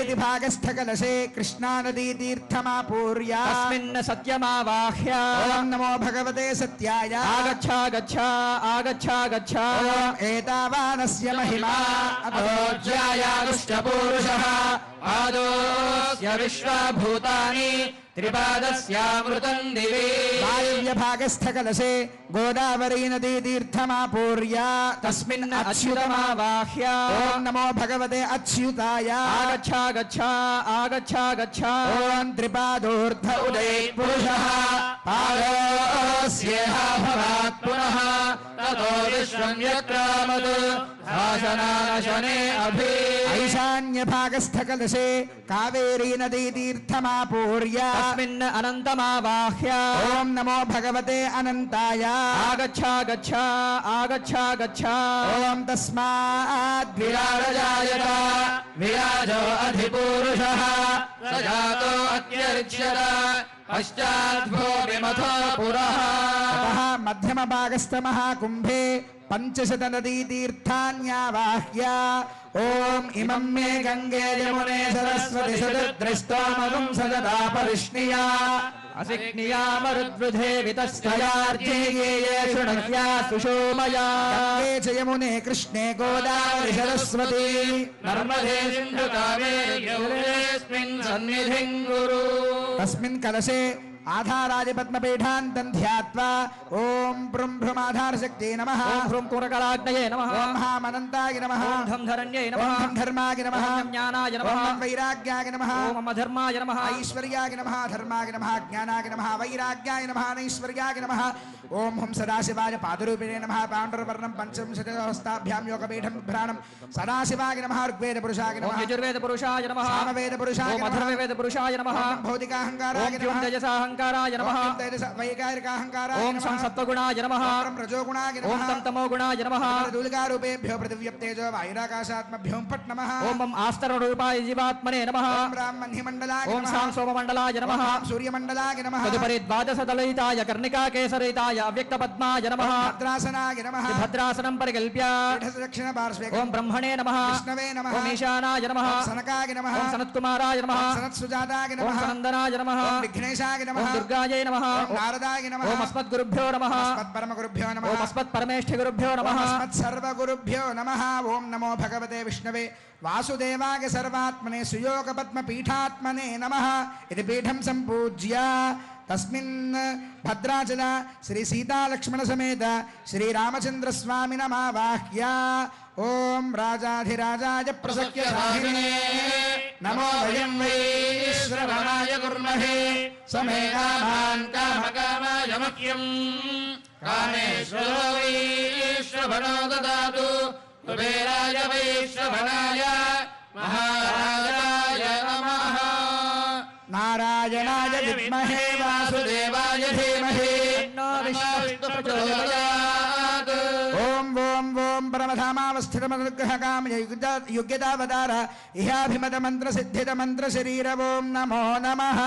उत्तरति भागस्थकलशे कृष्णानदी तीर्थमापूर्य तस्मिन् सत्यमावाह्य ओम नमो भगवते सत्याय आगच्छ गच्छ आगच्छ गच्छ एतावानस्य महिमा अतोज्यायानुष्टपूरुषः आदोस्य विश्वभूतानि त्रिपादस्यामृतं दिवि वायव्यभागस्थकलशे गोदावरी नदी तीर्थमापूर्य तस्मिन् अच्युतमावाह्य ओम नमो भगवते अच्युताय आगच्छ गच्छ आगच्छ गच्छ ओम त्रिपादोर्ध उदय पुरुषः पादोऽस्येह भवात् पुनः ततो विश्वं यक्रामत् भाषणानशने अभि ईशान्यभागस्थकलशे कावेरी नदी तीर्थमापूर्य तस्मिन् अनन्तमावाह्य ओम नमो भगवते अनन्ताय आगच्छ गच्छ आगच्छ गच्छ ओम तस्माद् विराजजायत विराजो अधिपूरुषः स जातो अत्यर्च्यत पश्चाद्भो विमथो पुरः अतः मध्यमभागस्थमहाकुम्भे पंचशत नदी तीर्थान्यावाह्य ओम इमं मे गंगे यमुने सरस्वति सदृष्टोमगुं सजदा परिष्णिया असिक्निया मरुद्वृधे वितस्तयार्जेये शृणव्या सुषोमया गंगे च यमुने कृष्णे गोदावरि सरस्वती नर्मदे सिन्धु कावेरी गौरेऽस्मिन् सन्निधिं कुरु तस्मिन् कलशे आधाराय पद्मपीठान्तं ध्यात्वा ओम ब्रुं ब्रुमाधार शक्ति नमः ओम ह्रूं कुरकलाग्नये नमः ओम महामनन्ताय नमः ओम धम धरण्ये ओम नमः धम धर्माय नमः ओम ज्ञानाय नमः ओम वैराग्याय नमः ओम अधर्माय नमः ऐश्वर्याय नमः धर्माय नमः ज्ञानाय नमः वैराग्याय नमः नैश्वर्याय नमः ओम हम सदाशिवाय पादरूपिणे नमः पाण्डुरवर्णं पंचविंशतिहस्ताभ्यां योगपीठं बिभ्राणं सदाशिवाय नमः ऋग्वेद पुरुषाय ओम नमः यजुर्वेद पुरुषाय नमः सामवेद पुरुषाय ओम नमः अथर्ववेद पुरुषाय नमः ओम भौतिकाहंकाराय ओम नमः तेजसाहंकाराय नमः ओम वैकारिकाहंकाराय ओम नमः संसत्वगुणाय नमः ओम रजोगुणाय ओम नमः तं तमोगुणाय नमः दूलिकारूपेभ्यो पृथिव्यप्तेजो वायुराकाशात्मभ्यों फट् नमः ओम आस्तरणरूपाय जीवात्मने नमः ओम ब्राह्मण्यमण्डलाय ओम नमः सां सोममण्डलाय नमः ओम सूर्यमण्डलाय नमः तदुपरि द्वादशदलयिताय कर्णिकाकेसरिताय अव्यक्तपद्माय नमः भद्रासनाय नमः भद्रासनं परिकल्प्य दक्षिणपार्श्वे ओम ब्रह्मणे नमः विष्णवे नमः ओम ईशानाय नमः ओम सनकाय नमः ओम सनत्कुमाराय नमः ओम सनत्सुजाताय ओम नमः सनन्दनाय नमः ओम विघ्नेशाय ओम नमः दुर्गायै नमः ओम नारदाय नमः ओम अस्मद्गुरुभ्यो नमः अस्मत्परमगुरुभ्यो नमः ओम अस्मत्परमेष्ठिगुरुभ्यो ओम नमः अस्मत्सर्वगुरुभ्यो नमः ओम नमो भगवते विष्णवे वासुदेवाय सर्वात्मने सुयोगपद्मपीठात्मने नमः इति पीठं सम्पूज्य तस्मिन् भद्राचल श्री सीता लक्ष्मण समेत श्री रामचंद्र स्वामिनमावाह्य ओम राजाधिराजाय प्रसख्य साहिने नमो वयं वै श्रवणाय कुर्महे समे कामान् कामकामाय मह्यं कामेश्वरो वै श्रवणो ददातु कुबेराय वै श्रवणाय महाराजाय नमः नारायणाय विद्महे वासुदेवाय धीमहि तन्नो विष्णुः प्रचोदयात् ओम ओम ओम परमधामावस्थितमनुग्रहकाम युग्यतावतार इहाभिमत मंत्र सिद्धित मंत्र शरीर ओम नमो नमः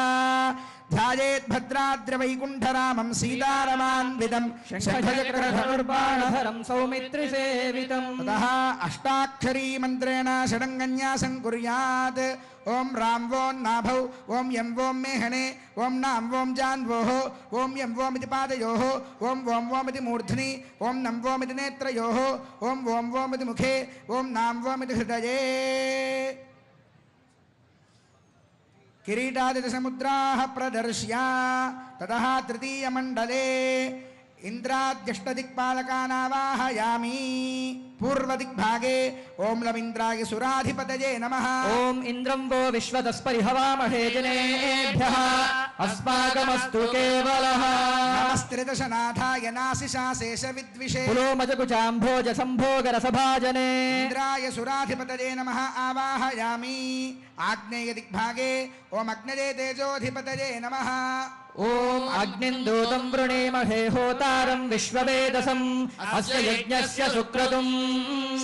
ध्यायेत् भद्राद्रवैकुण्ठरामं सीतारमान्वितं शङ्खचक्रधनुर्बाणधरं सौमित्रिसेवितं ततः अष्टाक्षरी मन्त्रेण षडङ्गन्यासं कुर्यात् ओम राम वों नाभौ ओम यं वों मेहणे ओम नाम वों जान्वोः ओम यं वों इति पादयोः ओम वों वों इति मूर्ध्नि ओम नं वों इति नेत्रयोः ओम वों वों इति मुखे ओम नाम वों इति हृदये किरीटादिसमुद्राः प्रदर्श्य ततः तृतीयमण्डले इंद्राद्यष्टदिक्पालकानावाहयामि पूर्वदिग्भागे ओम लमिन्द्राय सुराधिपतये नमः ओम इंद्रं वो विश्वतस्परिहवामहे जनेभ्यः अस्माकमस्तु केवलः नमस्त्रिदशनाथाय नासिशाशेषविद्विषे पुलोमजकुचाम्भोज सम्भोगरसभाजने इंद्राय सुराधिपतये नमः आवाहयामि आग्नेयदिग्भागे ओम अग्नये तेजोधिपतये नमः ఓం అగ్నిం దూతం వృణీమహే హోతారం విశ్వవేదసం అస్య యజ్ఞస్య సుక్రతుం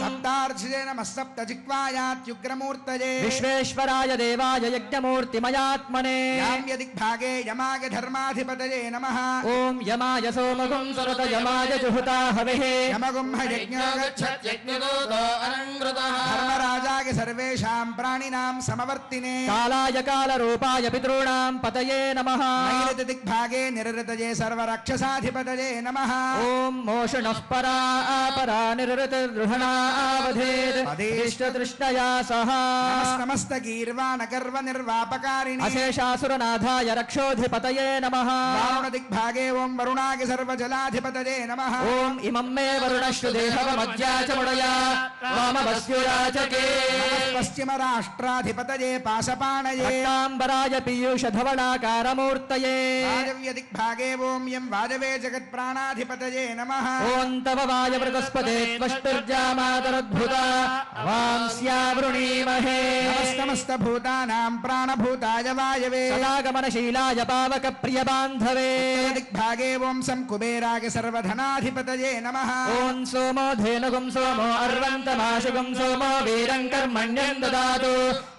సప్తార్చిదే నమః సప్త జిహ్వాయాత్యుగ్రమూర్తయే విశ్వేశ్వరాయ దేవాయ యజ్ఞమూర్తిమయాత్మనే యామ్యదిగ్భాగే యమాగ ధర్మాధిపతయే నమః ఓం యమాయ సోమగుం సురత యమాయ జుహుతా హవిః యమగుంహ యజ్ఞో గచ్చత్యజ్ఞదూతో అనంగృతః ధర్మరాజాయ సర్వేషాం ప్రాణినాం సమవర్తినే కాలాయ కాలరూపాయ పితॄణాం పతయే నమః నైరుతిదిగ్భాగే నిరృతయే సర్వరక్షసాధిపతయే నమః ఓం మోషణః పరా పరా నిరృతదృఢనావధేత్ అధిష్ఠతృష్ణయా సహ నమస్తగీర్వాణగర్వ నిర్వాపకారిణి అశేషాసురనాథాయ రక్షోధిపతయే నమః వామనదిగ్భాగే ఓం వరుణాయ సర్వజలాధిపతయే నమః ఓం ఇమం మే వరుణశ్రుదేహవమధ్యాచముడయా వామవస్యురాచకే పశ్చిమ రాష్ట్రాధిపతయే పాశపాణయే రక్తాంబరాయ పీయూషధవళాకారమూర్తయే వాయవ్యదిగ్భాగే ఓం యం వాజవే జగత్ప్రాణాధిపతయే నమః ఓం తవ వాయవృతస్పతే త్వష్టుర్జామాతరద్భుతా వాంస్యా వృణీమహే సమస్తభూతానాం ప్రాణభూతాయ వాయవే సదాగమనశీలాయ పావక ప్రియబాంధవే దిగ్భాగే ఓం సం కుబేరాయ సర్వధనాధిపతయే నమః ఓం సోమో ధేనుగుం సోమో అర్వంతమాశుగుం సోమో వీరం కర్మణ్యం దదాతు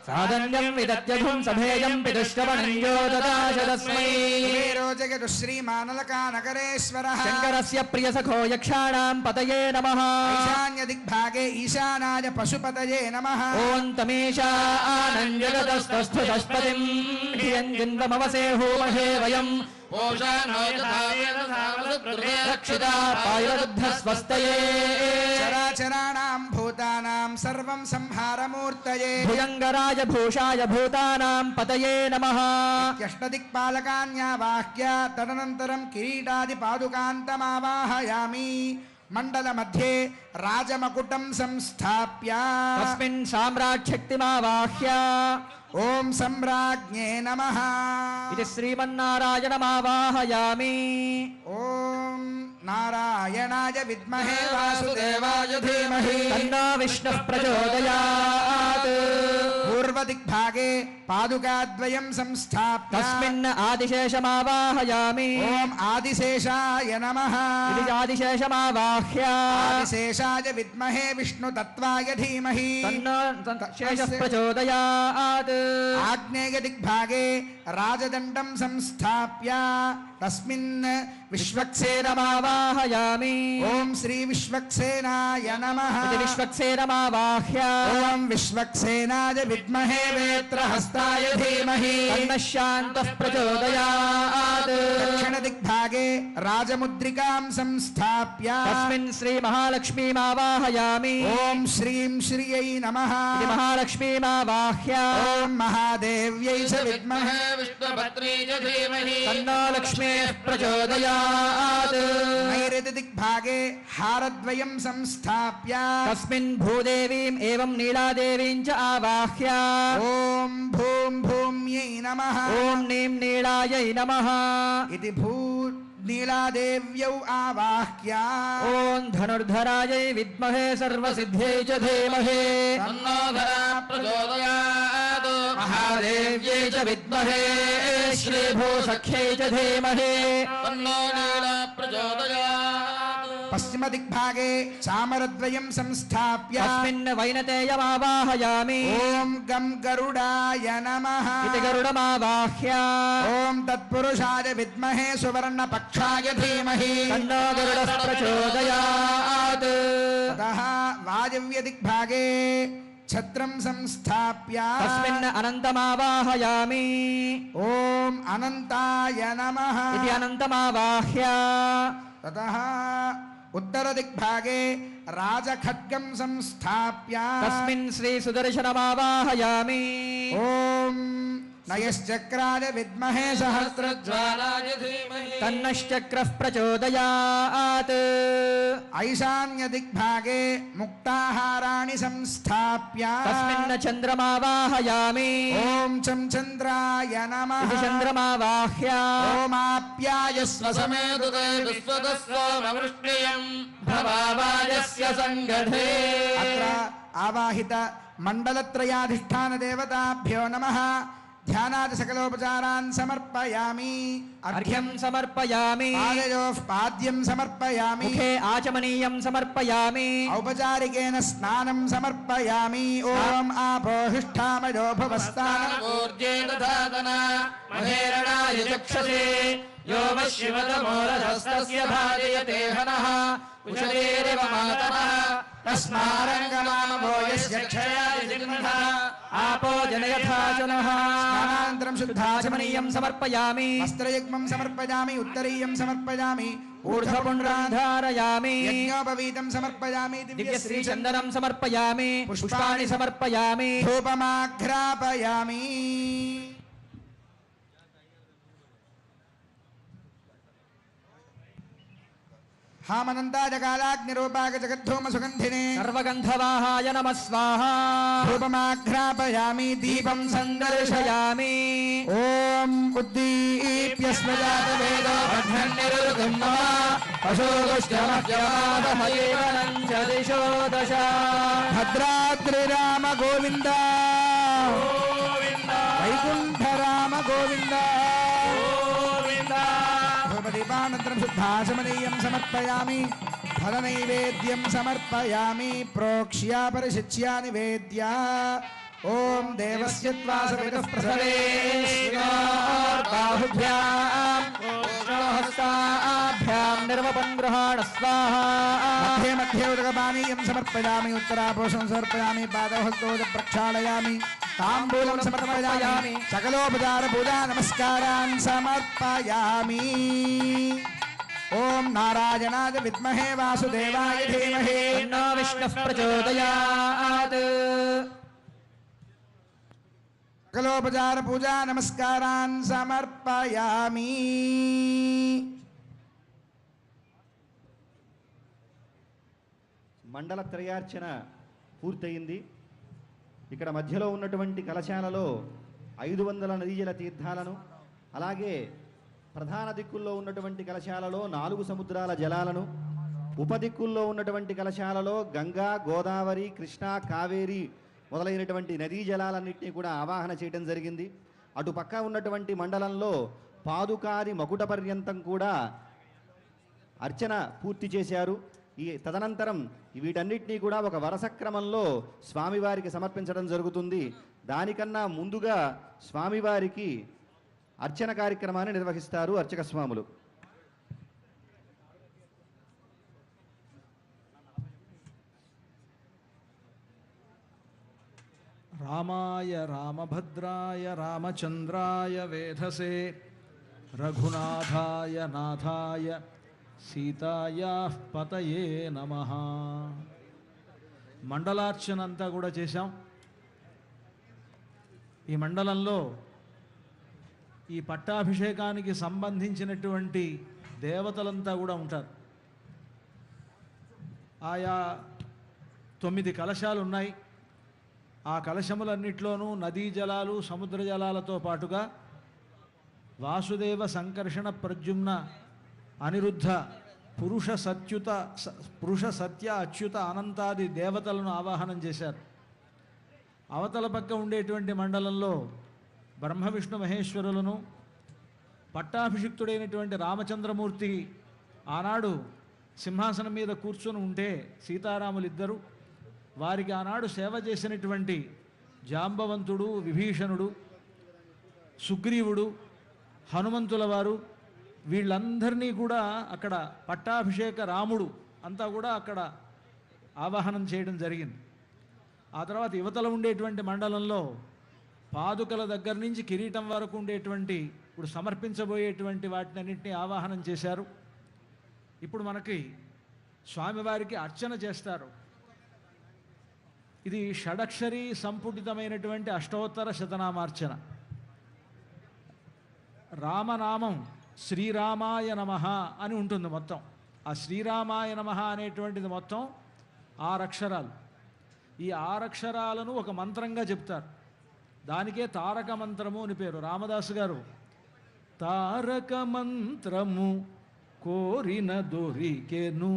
సాధన్యం విదత్యఘుం సభేయం పితుష్టవణంజో దదాశ తస్మై కుబేరో జగదు శ్రీమానలకానకరేశ్వరః శంకరస్య ప్రియసఖో యక్షాణాం పతయే నమః ఈశాన్యదిగ్భాగే ఈశానాయ పశుపతయే నమః ఓం తమేషానం జగతస్థస్థుతస్పతిం ధియం జిన్వమవసే హోమహే వయం రక్షితా పాయుర్ధస్వస్తయే చరాచరాణాం భూతానాం సర్వం సంహారమూర్తయే భుజంగరాయ భూషాయ భూతానాం పతయే నమః అష్టదిక్పాలకాన్యావాహ్య తదనంతరం కిరీటాది పాదుకాంతమావాహయామి మండల మధ్యే రాజమకుటం సంస్థాప్య తస్మిన్ సామ్రాట్శక్తిమావాహ్య ఓం సమ్రాజ్ఞే నమః ఇది శ్రీమన్నారాయణమావాహయామి ఓం నారాయణాయ విద్మహే వాసుదేవాయ ధీమహి తన్నో విష్ణుః ప్రచోదయాత్ పూర్వదిగ్భాగే పాదుకాద్వయం సంస్థాప్య తస్మిన్ ఆదిశేషమావాహయామి ఓం ఆదిశేషాయ నమః ఇది ఆదిశేషమావాహ్య ఆదిశేషాయ విద్మహే విష్ణుతత్వాయ ధీమహి తన్నో శేషః ప్రచోదయాత్ ఆగ్నేయ దిగ్భాగే రాజదండం సంస్థాప్య తస్మిన్ విశ్వక్సేనమావాహయామి ఓం శ్రీ విశ్వక్సేనాయ నమః ఇది విశ్వక్సేనమావాహ్య ఓం విశ్వక్సేనాయ విద్మహే వేత్రహస్తాయ ధీమహి తన్నః శాంతః ప్రచోదయాత్ దక్షిణ దిగ్భాగే రాజముద్రికాం సంస్థాప్య తస్మిన్ శ్రీ మహాలక్ష్మీమావాహయామి ఓం శ్రీం శ్రియై నమః ఇది మహాలక్ష్మీమావాహ్య ఓం మహాదేవ్యై చ విద్మహే విష్ణుభద్రే చ ధీమహి తన్నో లక్ష్మీః ప్రచోదయాత్ నైరుతి దిగ్భాగే హారద్వయం సంస్థాప్య తస్మిన్ భూదేవీం ఏవం నీలాదేవీం చ ఆవాహ్య ఓం భూం భూమ్యై నమః ఓం నీం నీలాయై నమః ఇది భూ నీలాదేవ్యౌ ఆవాహ్య ఓం ధనుర్ధరాయై విద్మహే సర్వసిద్ధ్యై చ ధీమహి తన్నో ధరా ప్రచోదయాత్ మహాదేవ్యై చ విద్మహే శ్రీభూసఖ్యై చ ధీమహి తన్నో నీల ప్రచోదయాత్ పశ్చిమ దిగ్భాగే చామరద్వయం సంస్థాప్య తస్మిన్ వైనతేయమావాహయామి ఓం గం గరుడాయ నమః ఇది గరుడమావాహ్య ఓం తత్పురుషాయ విద్మహే సువర్ణ పక్షాయ ధీమహి తన్నో గరుడః ప్రచోదయాత్ తతః వాయవ్య దిగ్భాగే ఛత్రం సంస్థాప్య తస్మిన్ అనంతమావాహయామి ఓం అనంతాయ నమః ఇది అనంతమావాహ్య తతః ఉత్తర దిగ్భాగే రాజఖడ్గం సంస్థాప్య తస్మిన్ శ్రీ సుదర్శనమావాహయామి ఓం నయశ్చక్రాయ విద్మహే సహస్రజ్వాలాయ జ్వాలాయ ధీమహి తన్నశ్చక్రః ప్రచోదయాత్ ఐశాన్య దిగ్భాగే ముక్తాహారాణి సంస్థాప్య తస్మిన్ చంద్రమావాహయామి ఓం చం చంద్రాయ నమః ఇది చంద్రమావాహ్య ఓమాప్యాయస్వ సమేతుతే విశ్వతస్వామవృష్ణియం భవావాయస్య సంగఢే అత్ర ఆవాహిత మండలత్రయాధిష్టాన దేవతాభ్యో నమః ధ్యానాది సకలోపచారాన్ సమర్పయామి. అర్ఘ్యం సమర్పయామి. పాదయోః పాద్యం సమర్పయామి. ముఖే ఆచమనీయం సమర్పయామి. ఔపచారికేన స్నానం సమర్పయామి. ఓం ఆపోహిష్ఠామయో భవస్థాన ఊర్జే దధాతన మహేరణాయ చక్షసే యో వశ్యమతమోరధస్తస్య భాజయతే హనః కుశలేరివ మాతరః తస్మారంగనామో యస్య క్షయాయ జిహ్నః ఆపో జనయథాచనః. స్నానానంతరం శుద్ధాచమనీయం ఆచమనీయం సమర్పయామి. వస్త్రయుగ్మం సమర్పయామి. ఉత్తరీయం సమర్పయామి. ఊర్ధ్వపుండ్రాన్ ధారయామి. యజ్ఞోపవీతం సమర్పయామి. దివ్యశ్రీ చందనం సమర్పయామి. పుష్పాణి సమర్పయామి. ధూపమాఘ్రాపయామి. हामनन्दाय कालाग्निरूपाय जगद्धूमसुगन्धिने सर्वगन्धवाहाय नमः स्वाहा. धूपमाघ्रापयामि. दीपं सन्दर्शयामि. ॐ उद्दीप्य स्मजातवेदो अभ्यन्निरुगं नमः पशुदुष्टमभ्यमादमदेवनं च दिशो दश. भद्राद्रिराम गोविन्द वैकुण्ठराम गोविन्द. धूपदीपानन्तरं शुद्धाचमनीयं समर्पयामि. फलनैवेद्यं समर्पयामि. प्रोक्ष्य परिशिच्य निवेद्य ओम देवस्य त्वा सवितः प्रसवे बाहुभ्यां हस्ताभ्यां निर्वपन् गृहाण स्वाहा. मध्ये मध्ये उदकपानीयं समर्पयामि. उत्तरापोषं समर्पयामि. पादहस्तोद प्रक्षालयामि. ताम्बूलं समर्पयामि. सकलोपचार पूजा नमस्कारान् समर्पयामि. ओम नारायणाय विद्महे वासुदेवाय धीमहि तन्नो विष्णुः प्रचोदयात्. सकलोपचार पूजा नमस्कारान् समर्पयामि. మండల త్రయార్చన పూర్తయింది. ఇక్కడ మధ్యలో ఉన్నటువంటి కలశాలలో 500 నదీజల తీర్థాలను, అలాగే ప్రధాన దిక్కుల్లో ఉన్నటువంటి కలశాలలో 4 సముద్రాల జలాలను, ఉపదిక్కుల్లో ఉన్నటువంటి కలశాలలో గంగా, గోదావరి, కృష్ణా, కావేరి మొదలైనటువంటి నదీ జలాలన్నింటినీ కూడా ఆవాహన చేయడం జరిగింది. అటు పక్క ఉన్నటువంటి మండలంలో పాదుకాది మకుట పర్యంతం కూడా అర్చన పూర్తి చేశారు. ఈ తదనంతరం వీటన్నిటినీ కూడా ఒక వరుస క్రమంలో స్వామివారికి సమర్పించడం జరుగుతుంది. దానికన్నా ముందుగా స్వామివారికి అర్చన కార్యక్రమాన్ని నిర్వహిస్తారు అర్చక స్వాములు. రామాయ రామభద్రాయ రామచంద్రాయ వేధసే రఘునాథాయ నాథాయ సీతాయాః పతయే నమః. మండలార్చన అంతా కూడా చేశాం. ఈ మండలంలో ఈ పట్టాభిషేకానికి సంబంధించినటువంటి దేవతలంతా కూడా ఉంటారు. ఆయా 9 కలశాలు ఉన్నాయి. ఆ కలశములన్నిట్లోనూ నదీ జలాలు, సముద్ర జలాలతో పాటుగా వాసుదేవ, సంకర్షణ, ప్రద్యుమ్న, అనిరుద్ధ, పురుష సత్య, అచ్యుత, అనంతాది దేవతలను ఆవాహనం చేశారు. అవతల పక్క ఉండేటువంటి మండలంలో బ్రహ్మ విష్ణు మహేశ్వరులను, పట్టాభిషిక్తుడైనటువంటి రామచంద్రమూర్తి ఆనాడు సింహాసనం మీద కూర్చొని ఉంటే సీతారాములిద్దరూ, వారికి ఆనాడు సేవ చేసినటువంటి జాంబవంతుడు, విభీషణుడు, సుగ్రీవుడు, హనుమంతుల వారు, వీళ్ళందరినీ కూడా అక్కడ పట్టాభిషేక రాముడు అంతా కూడా అక్కడ ఆవాహనం చేయడం జరిగింది. ఆ తర్వాత యువతల ఉండేటువంటి మండలంలో పాదుకల దగ్గర నుంచి కిరీటం వరకు ఉండేటువంటి ఇప్పుడు సమర్పించబోయేటువంటి వాటిని అన్నింటినీ ఆవాహనం చేశారు. ఇప్పుడు మనకి స్వామివారికి అర్చన చేస్తారు. ఇది షడక్షరి సంపుటితమైనటువంటి అష్టోత్తర శతనామార్చన. రామనామం శ్రీరామాయ నమః అని ఉంటుంది మొత్తం. ఆ శ్రీరామాయ నమః అనేటువంటిది మొత్తం 6 అక్షరాలు. ఈ 6 అక్షరాలను ఒక మంత్రంగా చెప్తారు. దానికే తారక మంత్రము అని పేరు. రామదాసు గారు తారక మంత్రము కోరిన దొరికెను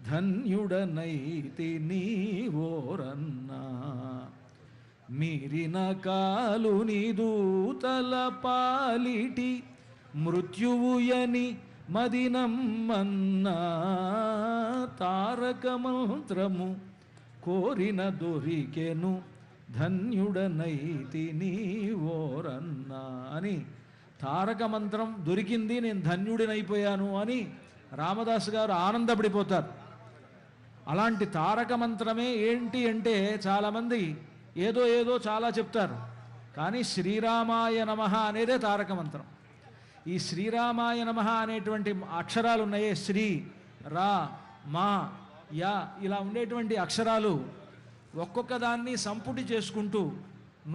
ధన్యుడనైతి నీవోరన్నా. మీరిన కాలుని దూతల పాలిటి మృత్యువుయని మదినమ్మన్నా తారక మంత్రము కోరిన దొరికెను ధన్యుడనైతి నీవోరన్నా అని తారక మంత్రం దొరికింది, నేను ధన్యుడినైపోయాను అని రామదాసు గారు ఆనందపడిపోతారు. అలాంటి తారక మంత్రమే ఏంటి అంటే చాలామంది ఏదో ఏదో చాలా చెప్తారు, కానీ శ్రీరామాయ నమః అనేదే తారక మంత్రం. ఈ శ్రీరామాయ నమః అనేటువంటి అక్షరాలు ఉన్నాయే, శ్రీ రా మా యా ఇలా ఉండేటువంటి అక్షరాలు ఒక్కొక్క దాన్ని సంపుటి చేసుకుంటూ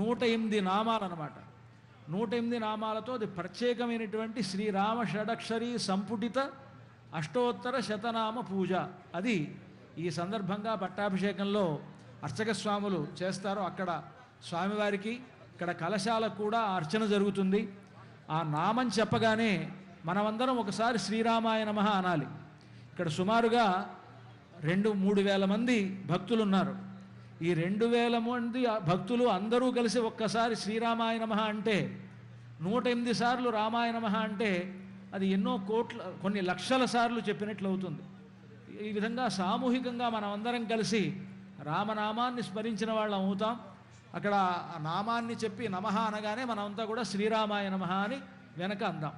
108 నామాలు అన్నమాట. 108 నామాలతో అది ప్రత్యేకమైనటువంటి శ్రీరామ షడక్షరి సంపుటిత అష్టోత్తర శతనామ పూజ. అది ఈ సందర్భంగా పట్టాభిషేకంలో అర్చక స్వాములు చేస్తారో అక్కడ స్వామివారికి, ఇక్కడ కలశాలకు కూడా అర్చన జరుగుతుంది. ఆ నామం చెప్పగానే మనమందరం ఒకసారి శ్రీరామాయ నమః అనాలి. ఇక్కడ సుమారుగా 2-3 వేల మంది భక్తులు ఉన్నారు. ఈ 2,000 మంది భక్తులు అందరూ కలిసి ఒక్కసారి శ్రీరామాయ నమః అంటే 108 సార్లు రామాయ నమః అంటే అది ఎన్నో కోట్ల, కొన్ని లక్షల సార్లు చెప్పినట్లు అవుతుంది. ఈ విధంగా సామూహికంగా మనం అందరం కలిసి రామనామాన్ని స్మరించిన వాళ్ళం అవుతాం. అక్కడ ఆ నామాన్ని చెప్పి నమః అనగానే మనమంతా కూడా శ్రీరామాయ నమః అని వెనక అందాం.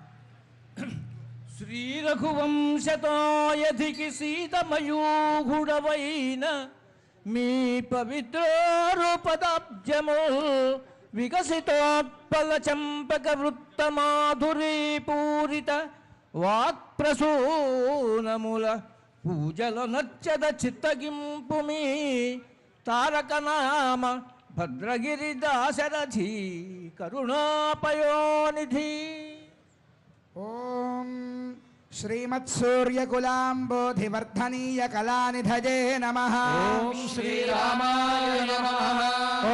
శ్రీరఘువంశతోయధికి సీతమయూగుడవైన మీ పవిత్రోపదాబ్జము వికసితోత్పల చంపక వృత్త మాధురీ పూరిత వాక్ప్రసూనముల పూజల నచ్చద చిత్తగింపు మీ తారకనామ భద్రగిరి దాశరథి కరుణాపయోనిధి. ఓం శ్రీమత్సూర్యకులాంబోధివర్ధనీయ కళానిధయే నమః. ఓం శ్రీరామాయ నమః.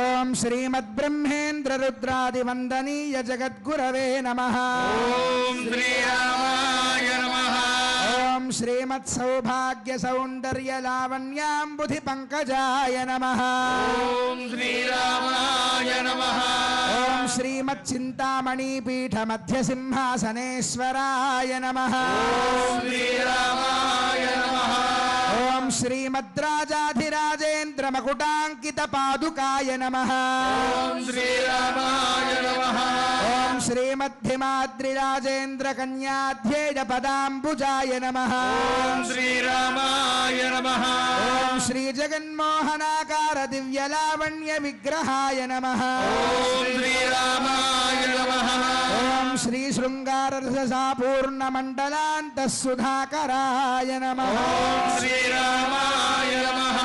ఓం శ్రీమద్బ్రహ్మేంద్రరుద్రాదివందనీయ జగద్గురవే నమః. ఓం శ్రీరామాయ నమః. ఓం శ్రీమత్సౌభాగ్య సౌందర్య లావణ్యాంబుధి పంకజాయ నమః. ఓం శ్రీరామాయ నమః. ఓం శ్రీమచ్చింతామణి పీఠ మధ్య సింహాసనేశ్వరాయ నమః. ఓం శ్రీరామాయ నమః. ఓం శ్రీమద్రాజాధిరాజేంద్ర మకుటాంకిత పాదుకాయ నమః. ఓం శ్రీరామాయ నమః. ఓం శ్రీమద్ధిమాద్రిరాజేంద్ర కన్యాధ్యేయ పదాంబుజాయ నమః. ఓం శ్రీరామాయ నమః. ఓం శ్రీ జగన్మోహనాకార దివ్యలావణ్య విగ్రహాయ నమః. ఓం శ్రీరామాయ నమః. ఓం శ్రీ శృంగారరససాపూర్ణ మండలాంత సుధాకరాయ నమః. ఓం శ్రీరామాయ నమః.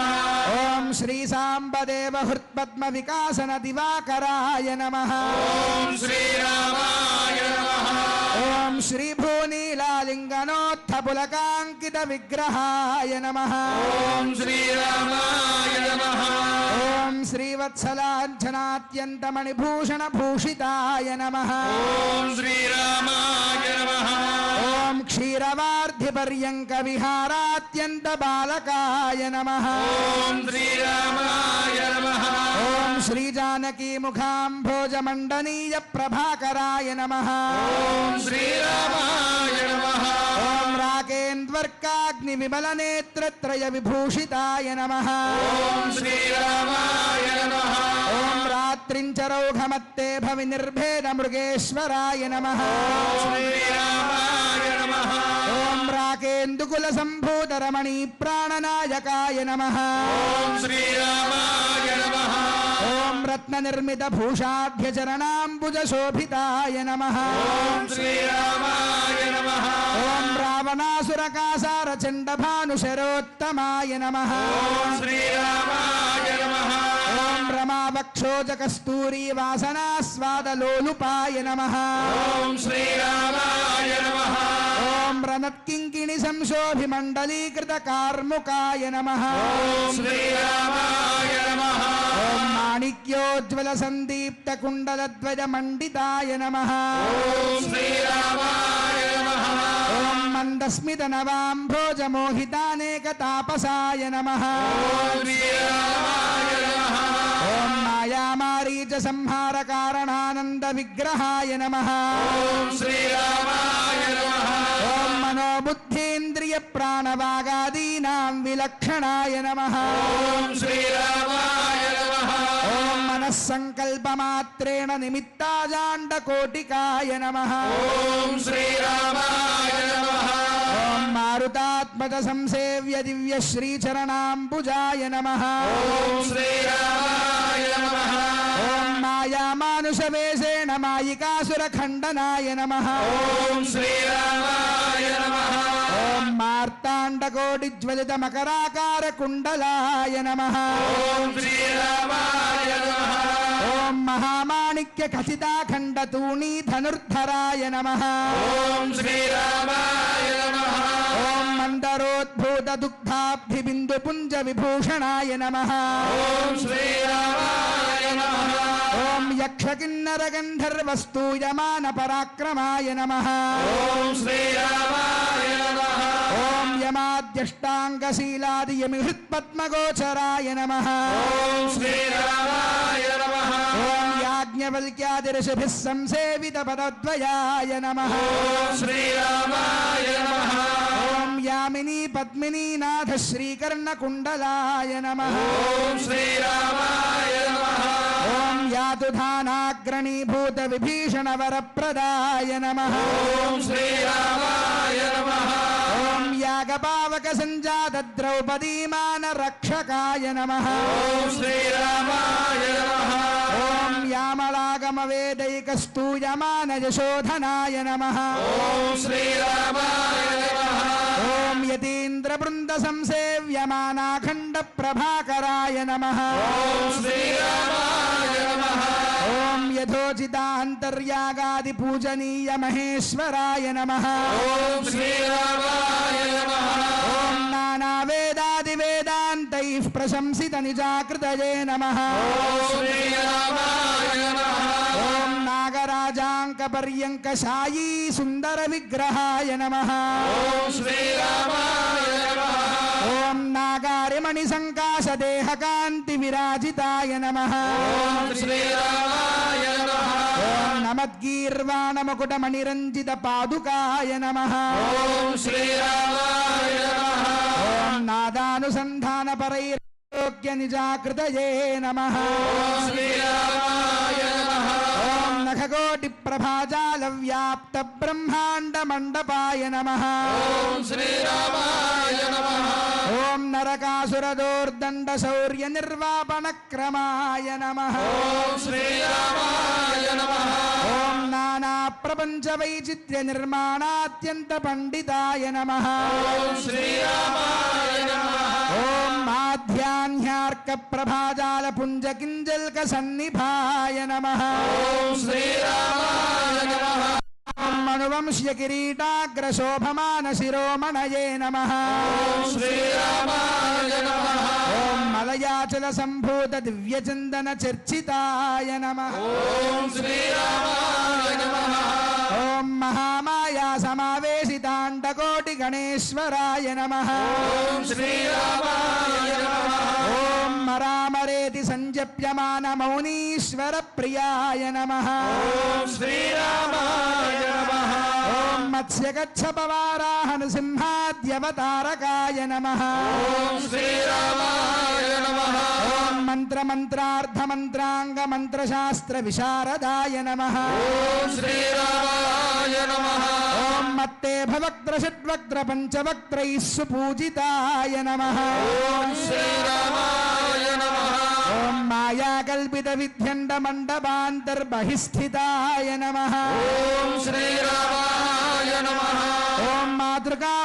ఓం శ్రీ సాంబదేవ హృత్పద్మ వికాసన దివాకరాయ నమః. ఓం శ్రీరామాయ నమః. ఓం శ్రీ భూనీలాలింగనోత్థ పులకాంకిత విగ్రహాయ నమః. ఓం శ్రీరామాయ నమః. ఓం శ్రీవత్సలాంఛనాత్యంత మణిభూషణ భూషితాయ నమః. ఓం శ్రీరామాయ నమః. ఓం క్షీరవార్ధి పర్యంక విహారాత్యంత బాలకాయ నమః. ఓం శ్రీరామాయ నమః. ఓం శ్రీ జానకీ ముఖాంభోజ మండనీయ ప్రభాకరాయ నమః. ఓం శ్రీరామాయ నమః. ఓం రాకేంద్వర్కాగ్ని విమల నేత్రత్రయ విభూషితాయ నమః. ఓం శ్రీరామాయ నమః. ఓం రాత్రించరౌఘమత్తేభ వినిర్భేద మృగేశ్వరాయ నమః. శ్రీరామాయ నమః. ఓం రాకేందుకుల సంభూత రమణీ ప్రాణనాయకాయ నమః. ఓం శ్రీరామాయ నమః. ఓం రత్న నిర్మిత భూషాఢ్య చరణాంబుజ శోభితాయ నమః. ఓం శ్రీరామాయ నమః. ఓం రావణాసురకాసార చండ భానుశరోత్తమాయ నమః. ఓం శ్రీరామాయ నమః. ఓం రమావక్షోజ కస్తూరీ వాసనాస్వాదలోలుపాయ నమః. ఓం శ్రీరామాయ నమః. ఓం రణత్కింకిణి సంశోభిమండలీకృత కార్ముకాయ నమః. ఓం శ్రీరామాయ నమః. ఓం మాణిక్యోజ్వల సందీప్త కుండలద్వయ మండితాయ నమః. ఓం శ్రీరామాయ నమః. ఓం మందస్మిత నవాంభోజ మోహితానేక తాపసాయ నమః. ఓం శ్రీరామాయ నమః. ఓం మాయామారీ సంహార కారణానంద విగ్రహాయ నమః ఓం శ్రీరామాయ నమః ఓం మనోబుద్ధేంద్రియ ప్రాణవాగాదీనాం విలక్షణాయ నమః ఓం శ్రీరామాయ నమః ఓం మనస్సంకల్పమాత్రేణ నిమిత్తాజాండకోటికాయ నమః ఓం శ్రీరామాయ నమః ఓం మారుతాత్మజ సంసేవ్య దివ్య శ్రీచరణాంబుజాయ నమః ఓం శ్రీరామాయ నమః ఓం మాయామానుషవేషేణ మాయికాసురఖండనాయ నమః ఓం శ్రీరామాయ నమః ఓం మార్తాండకోటిజ్వలిత మకరాకార కుండలాయ నమః ఓం శ్రీరామాయ నమః ఓం మహామాణిక్య ఖచితాఖండ తూణీ ధనుర్ధరాయ నమః ఓం శ్రీరామాయ నమః ఓం మందరోద్భూత దుగ్ధాబ్ధి బిందు పుంజ విభూషణాయ నమః ఓం శ్రీరామాయ నమః ఓం యక్ష కిన్నర గంధర్వస్తూయమాన పరాక్రమాయ నమః ఓం శ్రీరామాయ నమః ఓం యమాద్యష్టాంగశీలాది యమిహృత్పద్మగోచరాయ నమః ఓం శ్రీరామాయ నమః ఓం యాజ్ఞవల్క్యాది ఋషిభిः సంసేవిత పదద్వయాయ నమః ఓం శ్రీరామాయ నమః ఓం యామినీ పద్మినీ నాథ శ్రీకర్ణ కుండలాయ నమః ఓం శ్రీరామాయ నమః ఓం యాతుధానాగ్రణీభూత విభీషణ వరప్రదాయ నమః ఓం శ్రీరామాయ నమః ఓం యాగపావక సంజాత ద్రౌపదీమాన రక్షకాయ నమః ఓం శ్రీరామాయ నమః ఓం యామలాగమ వేదైకస్తూయమాన యశోధనాయ నమః ఓం శ్రీరామాయ నమః ఓం యతీంద్ర బృంద సంసేవ్యమానాఖండ ప్రభాకరాయ నమః ఓం శ్రీరామాయ నమః ఓం యథోచితాంతర్యాగాది పూజనీయ మహేశ్వరాయ నమః ఓం శ్రీరామాయ నమః ఓం నానా వేదాది వేదాంతైః ప్రశంసిత నిజాకృతయే నమః ఓం శ్రీరామాయ నమః ఓం నాగరాజాంక పర్యంక శాయీ సుందర విగ్రహాయ నమః ఓం శ్రీరామాయ నమః ఓం నాగారిమణి సంకాశ దేహ కాంతి విరాజితాయ నమః ఓం శ్రీరామాయ నమః ఓం నమద్గీర్వాణ మకుట మణిరంజిత పాదుకాయ నమః ఓం శ్రీరామాయ నమః ఓం నాదానుసంధాన పరైర్యోగ్య నిజాకృతయే నమః ఓం శ్రీరామాయ నమః ఓం నఖకోటి ప్రభాజాల వ్యాప్త బ్రహ్మాండ మండపాయ నమః ఓం శ్రీరామాయ నమః ఓం నరకాసురదోర్దండ శౌర్య నిర్వాపణ క్రమాయ నమః ఓం శ్రీరామాయ నమః ఓం నానా ప్రపంచ వైచిత్ర్య నిర్మాణాత్యంత పండితాయ నమః ఓం శ్రీరామాయ నమః ఓం మాధ్యాన్యార్క ప్రభాజాల పుంజ కింజల్క సన్నిభాయ నమః ఓం శ్రీరామాయ నమః ఓం మనువంశ్య కిరీటాగ్ర శోభమాన శిరోమణయే నమః ఓం శ్రీరామాయ నమః ఓం మలయాచల సంభూత దివ్యచందన చర్చితాయ నమః ఓం శ్రీరామాయ నమః ఓం మహామాయా సమావేశితాండకోటి గణేశ్వరాయ నమః ఓం శ్రీరామాయ నమః ఓం మరామరేతి సంజప్యమాన మౌనీశ్వర ప్రియాయ నమః ఓం శ్రీరామాయ నమః ఓం మత్స్యగచ్చపవారాహ నృసింహాద్యవతారకాయ నమః ఓం శ్రీరామాయ నమః ఓం మంత్రమంత్రార్థ మంత్రాంగ మంత్రశాస్త్ర విశారదాయ నమః ఓం శ్రీరామాయ నమః ఓం మత్తే భవక్త్ర షడ్వక్త్ర పంచవక్త్రైః సుపూజితాయ నమః ఓం శ్రీరామాయ నమః ఓం మాయాకల్పిత విధ్యండ మండపాంతర్బహిస్థితాయ నమః ఓం శ్రీరామాయ నమః ఓం మాతృకా